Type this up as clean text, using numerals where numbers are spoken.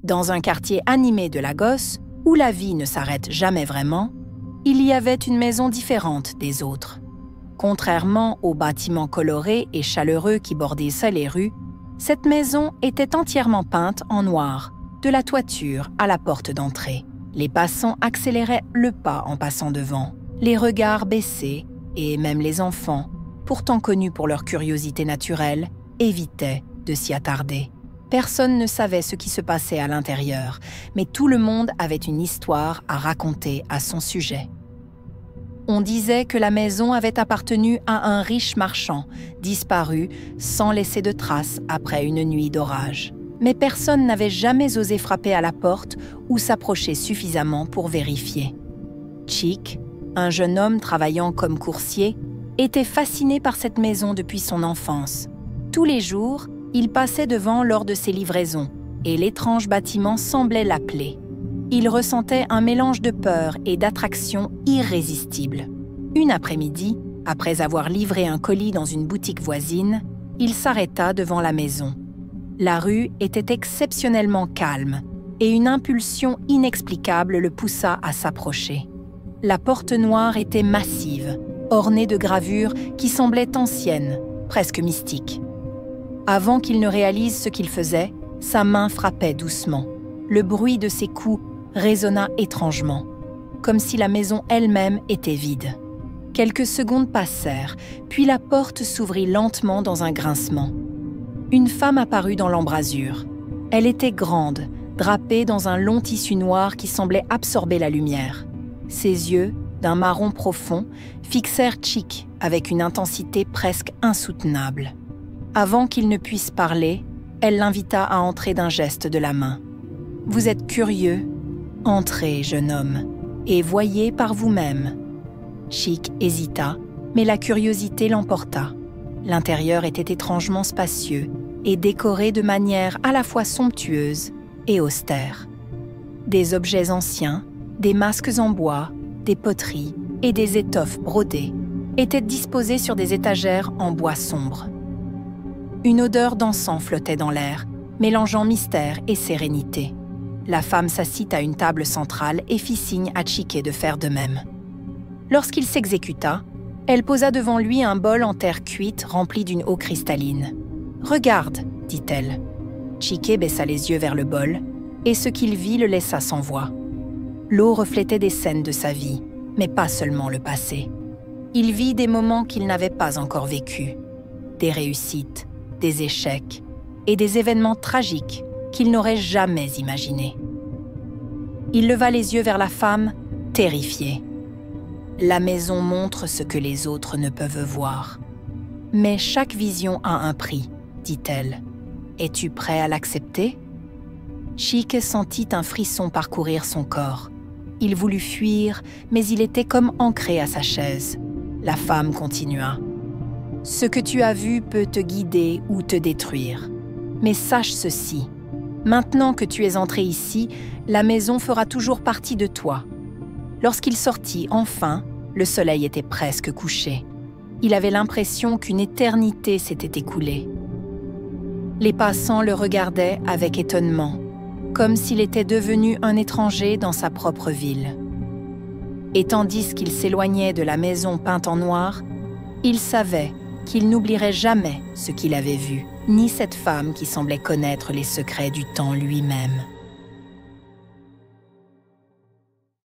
Dans un quartier animé de Lagos, où la vie ne s'arrête jamais vraiment, il y avait une maison différente des autres. Contrairement aux bâtiments colorés et chaleureux qui bordissaient les rues, cette maison était entièrement peinte en noir, de la toiture à la porte d'entrée. Les passants accéléraient le pas en passant devant, les regards baissés, et même les enfants, pourtant connus pour leur curiosité naturelle, évitaient de s'y attarder. Personne ne savait ce qui se passait à l'intérieur, mais tout le monde avait une histoire à raconter à son sujet. On disait que la maison avait appartenu à un riche marchand, disparu sans laisser de traces après une nuit d'orage. Mais personne n'avait jamais osé frapper à la porte ou s'approcher suffisamment pour vérifier. Chick, un jeune homme travaillant comme coursier, était fasciné par cette maison depuis son enfance. Tous les jours, il passait devant lors de ses livraisons, et l'étrange bâtiment semblait l'appeler. Il ressentait un mélange de peur et d'attraction irrésistible. Une après-midi, après avoir livré un colis dans une boutique voisine, il s'arrêta devant la maison. La rue était exceptionnellement calme, et une impulsion inexplicable le poussa à s'approcher. La porte noire était massive, ornée de gravures qui semblaient anciennes, presque mystiques. Avant qu'il ne réalise ce qu'il faisait, sa main frappait doucement. Le bruit de ses coups résonna étrangement, comme si la maison elle-même était vide. Quelques secondes passèrent, puis la porte s'ouvrit lentement dans un grincement. Une femme apparut dans l'embrasure. Elle était grande, drapée dans un long tissu noir qui semblait absorber la lumière. Ses yeux, d'un marron profond, fixèrent Chick avec une intensité presque insoutenable. Avant qu'il ne puisse parler, elle l'invita à entrer d'un geste de la main. « Vous êtes curieux ? Entrez, jeune homme, et voyez par vous-même. » Chick hésita, mais la curiosité l'emporta. L'intérieur était étrangement spacieux et décoré de manière à la fois somptueuse et austère. Des objets anciens, des masques en bois, des poteries et des étoffes brodées étaient disposés sur des étagères en bois sombre. Une odeur d'encens flottait dans l'air, mélangeant mystère et sérénité. La femme s'assit à une table centrale et fit signe à Chick de faire de même. Lorsqu'il s'exécuta, elle posa devant lui un bol en terre cuite rempli d'une eau cristalline. « Regarde », dit-elle. Chick baissa les yeux vers le bol, et ce qu'il vit le laissa sans voix. L'eau reflétait des scènes de sa vie, mais pas seulement le passé. Il vit des moments qu'il n'avait pas encore vécus, des réussites, des échecs et des événements tragiques qu'il n'aurait jamais imaginés. Il leva les yeux vers la femme, terrifié. La maison montre ce que les autres ne peuvent voir. Mais chaque vision a un prix, dit-elle. Es-tu prêt à l'accepter ? Chick sentit un frisson parcourir son corps. Il voulut fuir, mais il était comme ancré à sa chaise. La femme continua. « Ce que tu as vu peut te guider ou te détruire. Mais sache ceci, maintenant que tu es entré ici, la maison fera toujours partie de toi. » Lorsqu'il sortit enfin, le soleil était presque couché. Il avait l'impression qu'une éternité s'était écoulée. Les passants le regardaient avec étonnement, comme s'il était devenu un étranger dans sa propre ville. Et tandis qu'il s'éloignait de la maison peinte en noir, il savait qu'il n'oublierait jamais ce qu'il avait vu, ni cette femme qui semblait connaître les secrets du temps lui-même.